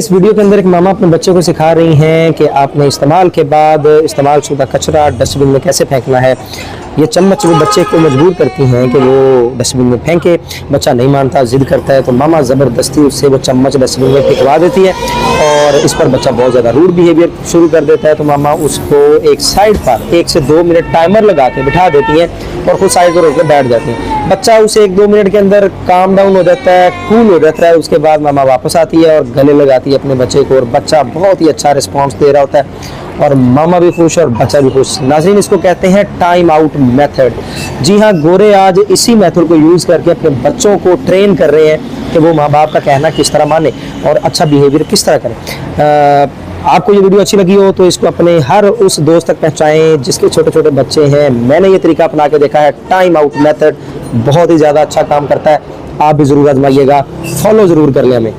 इस वीडियो के अंदर एक मामा अपने बच्चे को सिखा रही हैं कि आपने इस्तेमाल के बाद इस्तेमाल शुदा कचरा डस्टबिन में कैसे फेंकना है। ये चम्मच वो बच्चे को मजबूर करती हैं कि वो डस्टबिन में फेंके। बच्चा नहीं मानता, जिद करता है, तो मामा ज़बरदस्ती उससे वो चम्मच डस्टबिन में फेंकवा देती है और इस पर बच्चा बहुत ज़्यादा रूड बिहेवियर शुरू कर देता है। तो मामा उसको एक साइड पर 1 से 2 मिनट टाइमर लगा के बिठा देती हैं और खुद साइड पर होकर बैठ जाती हैं। बच्चा उसे 1-2 मिनट के अंदर काम डाउन हो जाता है, कूल हो जाता है। उसके बाद मामा वापस आती है और गले लगाती है अपने बच्चे को और बच्चा बहुत ही अच्छा रिस्पॉन्स दे रहा होता है और मामा भी खुश और बच्चा भी खुश। नाज़रीन, इसको कहते हैं टाइम आउट मेथड। जी हाँ, गोरे आज इसी मेथड को यूज़ करके अपने बच्चों को ट्रेन कर रहे हैं कि वो माँ बाप का कहना किस तरह माने और अच्छा बिहेवियर किस तरह करें। आपको ये वीडियो अच्छी लगी हो तो इसको अपने हर उस दोस्त तक पहुँचाएँ जिसके छोटे छोटे बच्चे हैं। मैंने ये तरीका अपना के देखा है, टाइम आउट मेथड बहुत ही ज़्यादा अच्छा काम करता है। आप भी ज़रूर आजमाइएगा, फॉलो ज़रूर कर लें हमें।